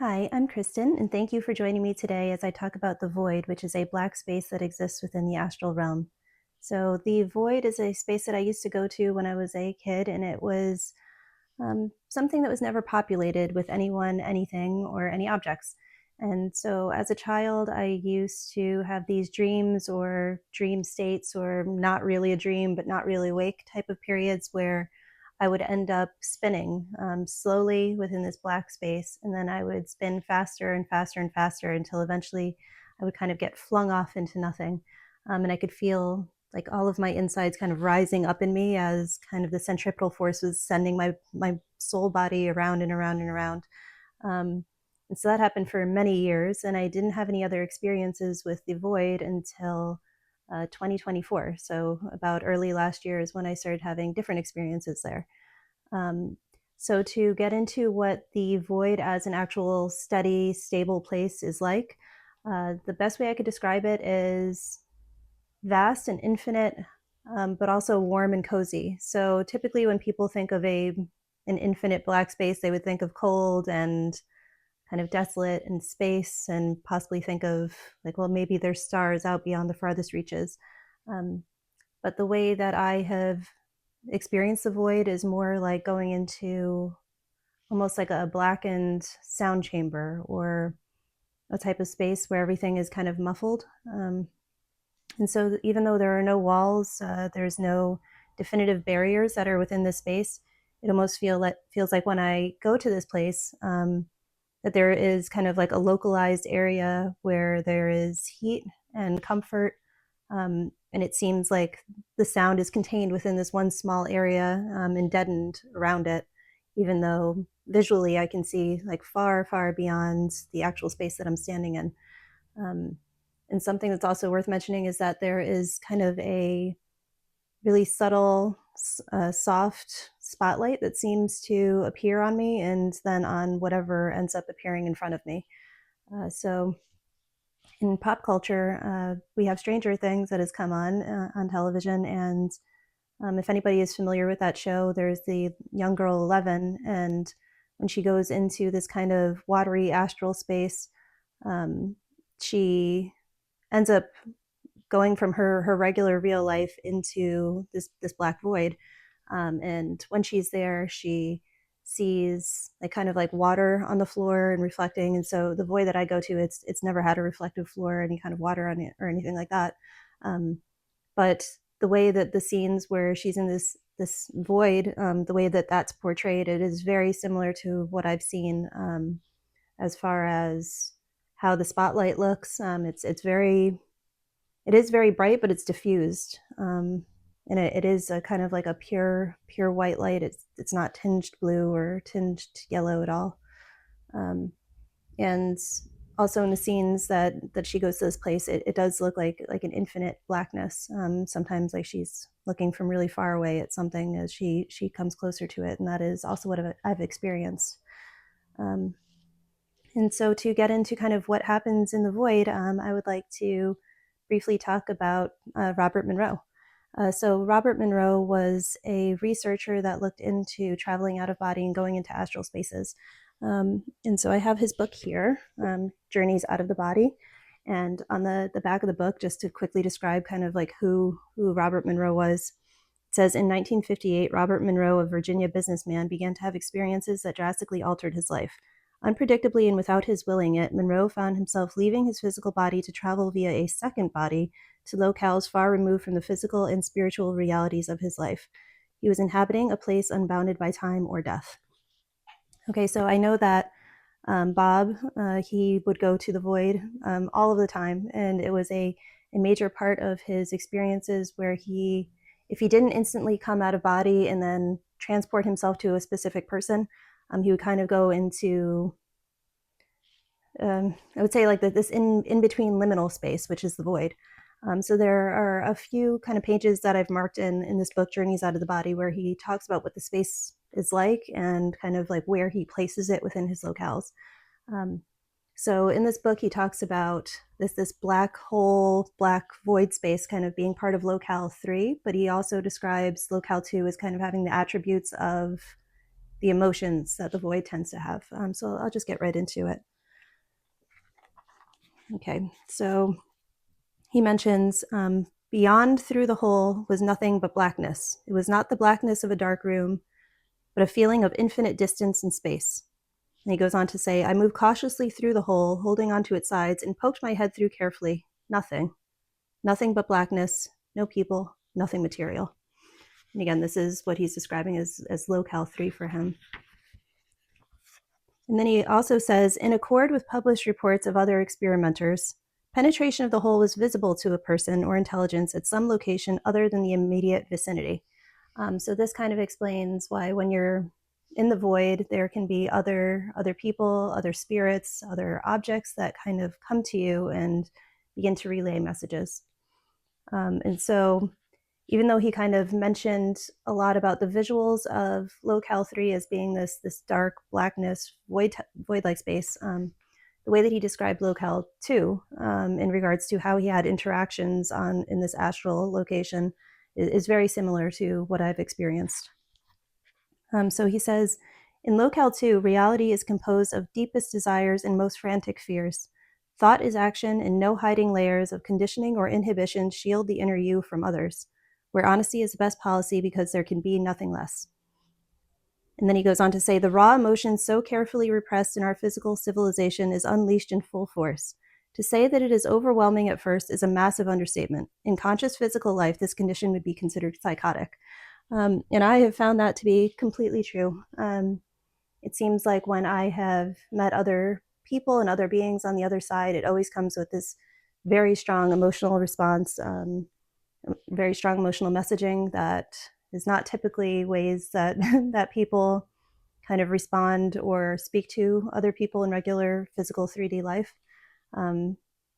Hi, I'm Kristen, and thank you for joining me today as I talk about the void, which is a black space that exists within the astral realm. So, the void is a space that I used to go to when I was a kid, and it was something that was never populated with anyone, anything, or any objects. And so, as a child, I used to have these dreams or dream states, or not really a dream, but not really awake type of periods where I would end up spinning slowly within this black space. And then I would spin faster and faster and faster until eventually I would kind of get flung off into nothing. And I could feel like all of my insides kind of rising up in me as kind of the centripetal force was sending my soul body around and around and around. Um, and so that happened for many years, and I didn't have any other experiences with the void until 2024. So about early last year is when I started having different experiences there. Um, so to get into what the void as an actual steady, stable place is like, the best way I could describe it is vast and infinite, but also warm and cozy. So typically, when people think of an infinite black space, they would think of cold and kind of desolate and space, and possibly think of like, well, maybe there's stars out beyond the farthest reaches. Um, but the way that I have experienced the void is more like going into almost like a blackened sound chamber or a type of space where everything is kind of muffled. And so, even though there are no walls, there's no definitive barriers that are within this space. It almost feels like when I go to this place, that there is kind of like a localized area where there is heat and comfort, and it seems like the sound is contained within this one small area, and deadened around it, even though visually I can see like far, far beyond the actual space that I'm standing in. Um, and something that's also worth mentioning is that there is kind of a really subtle, soft spotlight that seems to appear on me and then on whatever ends up appearing in front of me. So in pop culture, we have Stranger Things that has come on television, and if anybody is familiar with that show, there's the young girl 11, and when she goes into this kind of watery astral space, um, she ends up going from her regular real life into this black void. And when she's there, she sees like kind of like water on the floor and reflecting. And so the void that I go to, it's never had a reflective floor or any kind of water on it or anything like that. Um, but the way that the scenes where she's in this void, the way that that's portrayed, it is very similar to what I've seen, as far as how the spotlight looks. It is very bright, but it's diffused, and it is a kind of like a pure white light. It's not tinged blue or tinged yellow at all. Um, and also in the scenes that she goes to this place, it does look like an infinite blackness. Sometimes like she's looking from really far away at something as she comes closer to it, and that is also what I've experienced. Um, and so to get into kind of what happens in the void, I would like to briefly talk about Robert Monroe. So Robert Monroe was a researcher that looked into traveling out of body and going into astral spaces. And so I have his book here, Journeys Out of the Body. And on the back of the book, just to quickly describe kind of like who Robert Monroe was, it says in 1958, Robert Monroe, a Virginia businessman, began to have experiences that drastically altered his life. Unpredictably and without his willing it, Monroe found himself leaving his physical body to travel via a second body to locales far removed from the physical and spiritual realities of his life. He was inhabiting a place unbounded by time or death. Okay, so I know that Bob, he would go to the void all of the time, and it was a major part of his experiences where if he didn't instantly come out of body and then transport himself to a specific person, he would kind of go into, I would say, like this in between liminal space, which is the void. So there are a few kind of pages that I've marked in this book, Journeys Out of the Body, where he talks about what the space is like and kind of like where he places it within his locales. Um, so in this book, he talks about this black hole, black void space kind of being part of locale 3, but he also describes locale 2 as kind of having the attributes of the emotions that the void tends to have. So I'll just get right into it. Okay, so he mentions beyond through the hole was nothing but blackness. It was not the blackness of a dark room, but a feeling of infinite distance and space. And he goes on to say, I moved cautiously through the hole, holding onto its sides, and poked my head through carefully. Nothing. Nothing but blackness, no people, nothing material. And again, this is what he's describing as locale 3 for him. And then he also says, in accord with published reports of other experimenters, penetration of the hole was visible to a person or intelligence at some location other than the immediate vicinity. So this kind of explains why when you're in the void, there can be other people, other spirits, other objects that kind of come to you and begin to relay messages. And so even though he kind of mentioned a lot about the visuals of locale 3 as being this dark blackness void-like space, the way that he described locale 2 in regards to how he had interactions in this astral location is very similar to what I've experienced. So he says, in locale 2, reality is composed of deepest desires and most frantic fears. Thought is action, and no hiding layers of conditioning or inhibition shield the inner you from others, where honesty is the best policy because there can be nothing less. And then he goes on to say, the raw emotion so carefully repressed in our physical civilization is unleashed in full force. To say that it is overwhelming at first is a massive understatement. In conscious physical life, this condition would be considered psychotic. And I have found that to be completely true. It seems like when I have met other people and other beings on the other side, it always comes with this very strong emotional response, very strong emotional messaging that is not typically ways that that people kind of respond or speak to other people in regular physical 3D life. Um,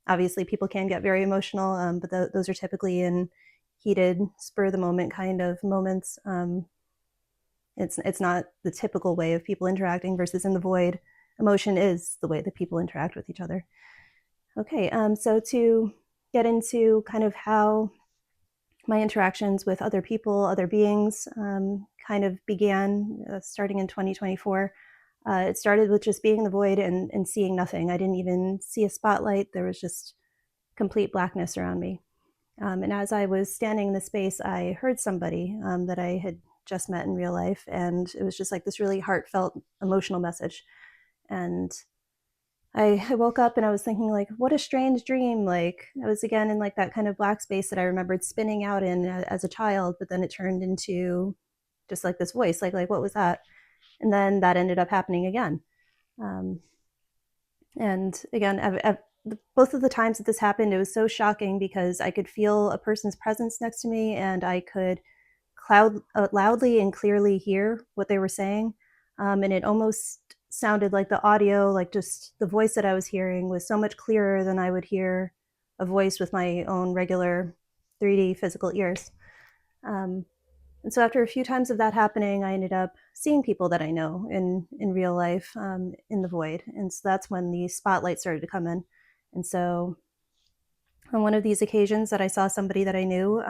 Obviously, people can get very emotional, but those are typically in heated, spur of the moment kind of moments. It's not the typical way of people interacting versus in the void. Emotion is the way that people interact with each other. Okay, so to get into kind of how my interactions with other people, other beings, kind of began starting in 2024. It started with just being in the void and seeing nothing. I didn't even see a spotlight. There was just complete blackness around me. And as I was standing in the space, I heard somebody that I had just met in real life. And it was just like this really heartfelt, emotional message. And I woke up and I was thinking, like, what a strange dream. Like, I was again in like that kind of black space that I remembered spinning out in as a child, but then it turned into just like this voice, like what was that? And then that ended up happening again. Um, and again, both of the times that this happened, it was so shocking because I could feel a person's presence next to me and I could loudly and clearly hear what they were saying. And it almost sounded like the audio, like just the voice that I was hearing was so much clearer than I would hear a voice with my own regular 3D physical ears. And so after a few times of that happening, I ended up seeing people that I know in real life in the void. And so that's when the spotlight started to come in. And so on one of these occasions that I saw somebody that I knew,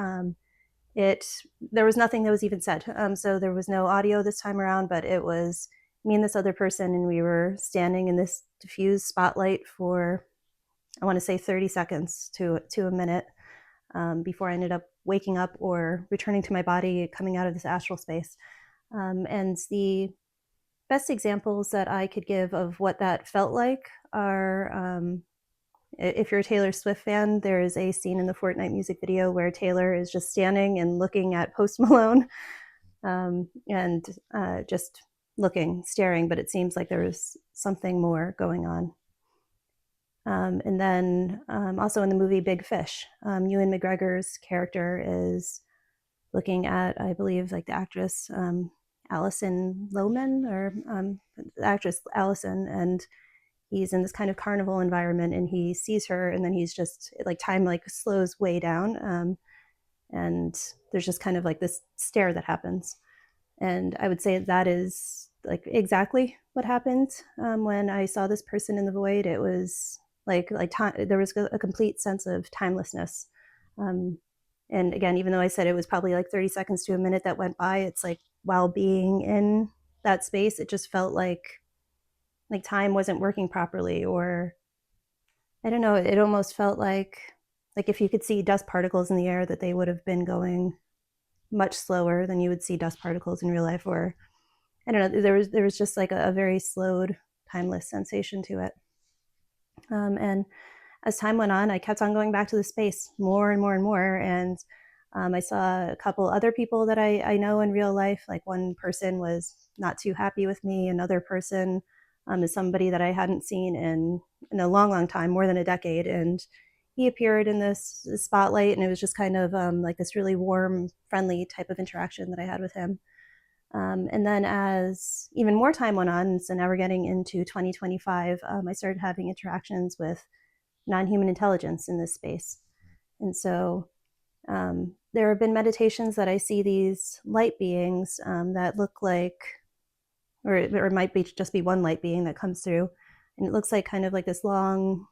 there was nothing that was even said. So there was no audio this time around, but it was me and this other person, and we were standing in this diffused spotlight for, I want to say 30 seconds to a minute before I ended up waking up or returning to my body, coming out of this astral space. And the best examples that I could give of what that felt like are, if you're a Taylor Swift fan, there is a scene in the Fortnite music video where Taylor is just standing and looking at Post Malone and just looking, staring, but it seems like there is something more going on. And then also in the movie Big Fish, Ewan McGregor's character is looking at, I believe, like the actress Alison Lohman, or the actress Allison, and he's in this kind of carnival environment and he sees her, and then he's just like time like slows way down, and there's just kind of like this stare that happens. And I would say that is like exactly what happened when I saw this person in the void. It was like time, there was a complete sense of timelessness. And again, even though I said it was probably like 30 seconds to a minute that went by, it's like while being in that space, it just felt like time wasn't working properly, or I don't know, it almost felt like if you could see dust particles in the air, that they would have been going much slower than you would see dust particles in real life. Or I don't know, there was just like a very slowed, timeless sensation to it. And as time went on, I kept on going back to the space more and more and more. And I saw a couple other people that I know in real life. Like one person was not too happy with me. Another person is somebody that I hadn't seen in a long, long time, more than a decade. And he appeared in this spotlight, and it was just kind of like this really warm, friendly type of interaction that I had with him. And then as even more time went on, so now we're getting into 2025, I started having interactions with non-human intelligence in this space. And so there have been meditations that I see these light beings that look like, or it might be just be one light being that comes through, and it looks like kind of like this long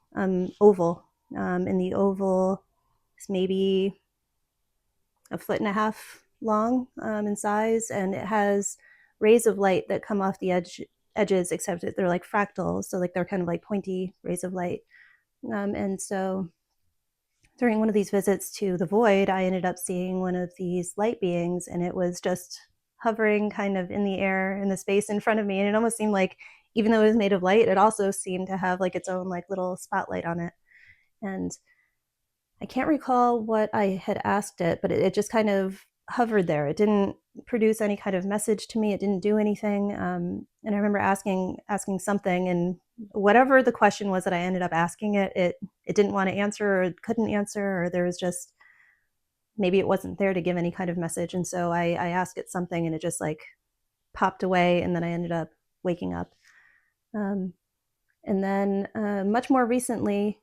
oval. And the oval is maybe a foot and a half long in size, and it has rays of light that come off the edges, except that they're like fractals, so like they're kind of like pointy rays of light. And so during one of these visits to the void, I ended up seeing one of these light beings, and it was just hovering kind of in the air in the space in front of me. And it almost seemed like, even though it was made of light, it also seemed to have like its own like little spotlight on it. And I can't recall what I had asked it, but it just kind of hovered there. It didn't produce any kind of message to me. It didn't do anything. And I remember asking something, and whatever the question was that I ended up asking it didn't want to answer, or it couldn't answer, or there was just, maybe it wasn't there to give any kind of message. And so I asked it something, and it just like popped away, and then I ended up waking up. Um, and then much more recently,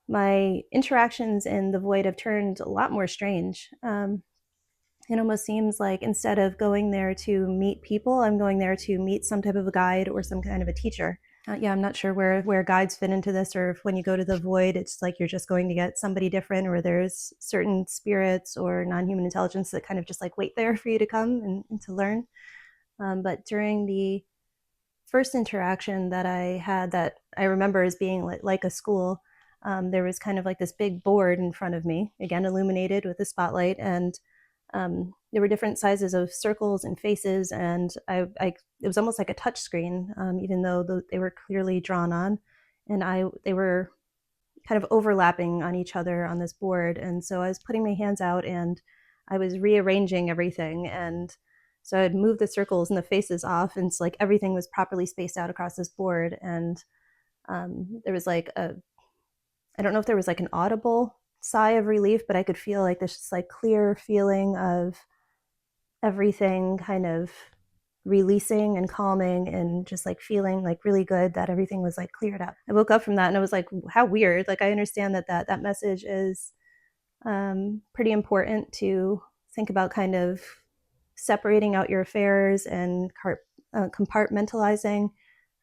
my interactions in the void have turned a lot more strange. It almost seems like instead of going there to meet people, I'm going there to meet some type of a guide or some kind of a teacher. Yeah, I'm not sure where guides fit into this, or if when you go to the void, it's like you're just going to get somebody different, or there's certain spirits or non-human intelligence that kind of just like wait there for you to come and to learn. But during the first interaction that I had, that I remember as being like a school, there was kind of like this big board in front of me, again illuminated with a spotlight, and there were different sizes of circles and faces, and it was almost like a touch screen, even though they were clearly drawn on, and they were kind of overlapping on each other on this board. And so I was putting my hands out, and I was rearranging everything, and so I'd move the circles and the faces off, and it's like everything was properly spaced out across this board. And there was like I don't know if there was like an audible sigh of relief, but I could feel like this just like clear feeling of everything kind of releasing and calming, and just like feeling like really good that everything was like cleared up. I woke up from that, and I was like, how weird. Like I understand that message is pretty important, to think about kind of separating out your affairs and compartmentalizing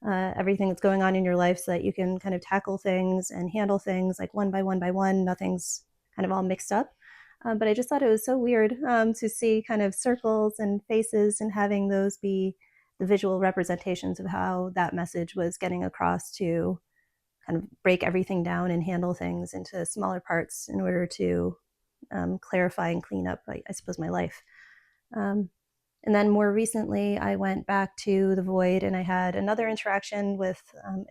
everything that's going on in your life, so that you can kind of tackle things and handle things like one by one by one. Nothing's kind of all mixed up. But I just thought it was so weird to see kind of circles and faces, and having those be the visual representations of how that message was getting across, to kind of break everything down and handle things into smaller parts in order to clarify and clean up, I suppose, my life. Um, and then more recently, I went back to the void, and I had another interaction with,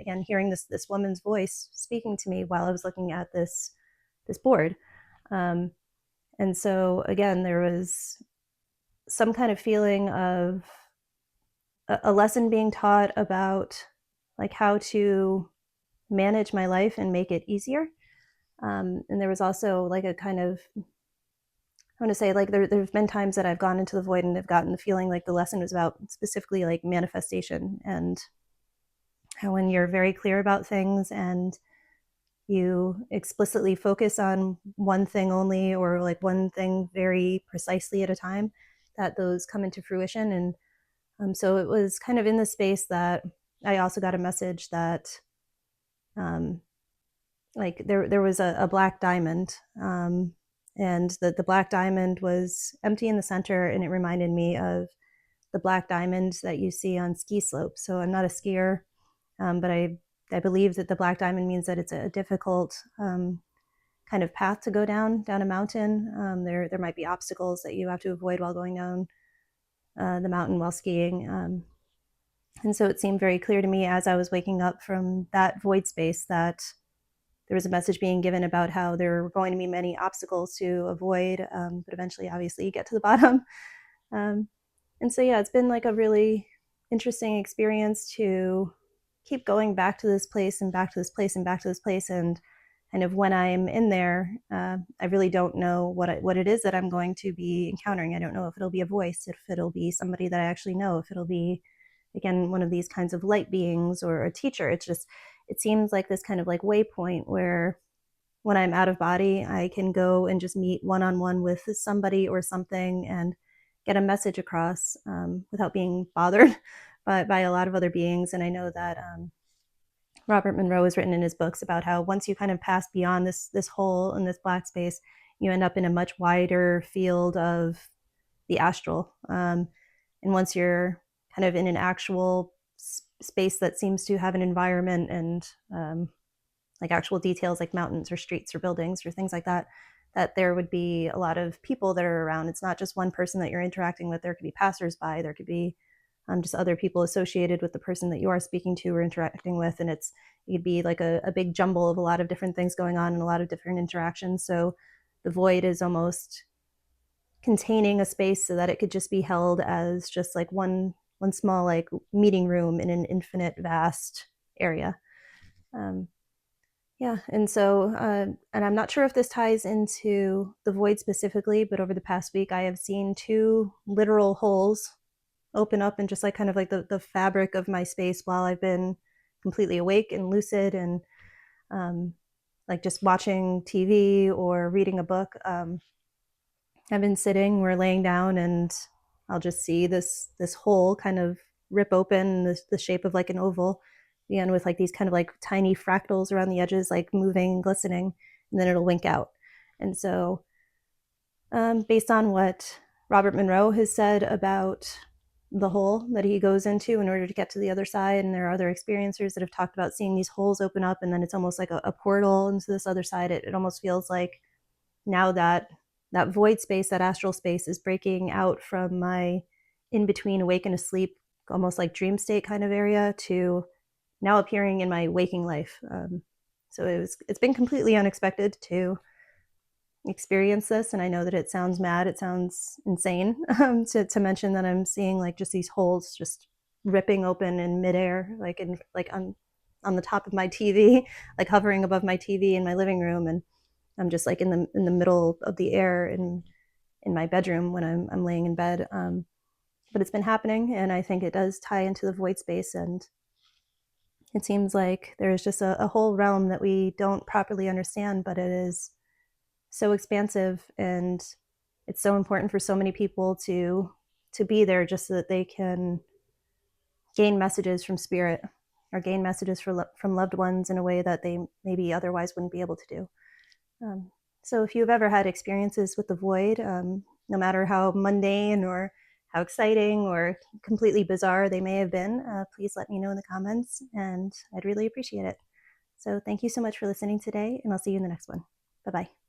again, hearing this woman's voice speaking to me while I was looking at this board. And so again, there was some kind of feeling of a lesson being taught about like how to manage my life and make it easier. And there was also like a kind of, I want to say, like there's been times that I've gone into the void and have gotten the feeling like the lesson was about specifically like manifestation, and how when you're very clear about things and you explicitly focus on one thing only, or like one thing very precisely at a time, that those come into fruition. And so it was kind of in the space that I also got a message that like there was a black diamond, and the black diamond was empty in the center, and it reminded me of the black diamond that you see on ski slopes. So I'm not a skier, but I I believe that the black diamond means that it's a difficult kind of path to go down a mountain. There might be obstacles that you have to avoid while going down the mountain while skiing. And so it seemed very clear to me as I was waking up from that void space that there was a message being given about how there were going to be many obstacles to avoid, but eventually, obviously, you get to the bottom. Um, and so, yeah, it's been like a really interesting experience to keep going back to this place and back to this place and back to this place. And kind of when I'm in there, I really don't know what it is that I'm going to be encountering. I don't know if it'll be a voice, if it'll be somebody that I actually know, if it'll be, again, one of these kinds of light beings or a teacher. It seems like this kind of like waypoint where when I'm out of body, I can go and just meet one-on-one with somebody or something and get a message across without being bothered by a lot of other beings. And I know that Robert Monroe has written in his books about how once you kind of pass beyond this hole in this black space, you end up in a much wider field of the astral. And once you're kind of in an actual space that seems to have an environment and like actual details like mountains or streets or buildings or things like that, that there would be a lot of people that are around. It's not just one person that you're interacting with. There could be passersby, there could be just other people associated with the person that you are speaking to or interacting with. And it could be like a big jumble of a lot of different things going on and a lot of different interactions. So the void is almost containing a space so that it could just be held as just like one small like meeting room in an infinite vast area. Yeah, and so, and I'm not sure if this ties into the void specifically, but over the past week, I have seen two literal holes open up and just like kind of like the fabric of my space while I've been completely awake and lucid and like just watching TV or reading a book. I've been sitting, we're laying down, and I'll just see this hole kind of rip open, the shape of like an oval, and with like these kind of like tiny fractals around the edges, like moving and glistening, and then it'll wink out. And so, based on what Robert Monroe has said about the hole that he goes into in order to get to the other side, and there are other experiencers that have talked about seeing these holes open up, and then it's almost like a portal into this other side. It almost feels like now that void space, that astral space, is breaking out from my in between awake and asleep, almost like dream state kind of area, to now appearing in my waking life. So it's been completely unexpected to experience this, and I know that it sounds mad, it sounds insane to mention that I'm seeing like just these holes just ripping open in midair, like on the top of my TV, like hovering above my TV in my living room, and I'm just like in the middle of the air in my bedroom when I'm laying in bed. But it's been happening, and I think it does tie into the void space. And it seems like there's just a whole realm that we don't properly understand, but it is so expansive, and it's so important for so many people to be there just so that they can gain messages from spirit or gain messages from loved ones in a way that they maybe otherwise wouldn't be able to do. So if you've ever had experiences with the void, no matter how mundane or how exciting or completely bizarre they may have been, please let me know in the comments, and I'd really appreciate it. So thank you so much for listening today, and I'll see you in the next one. Bye-bye.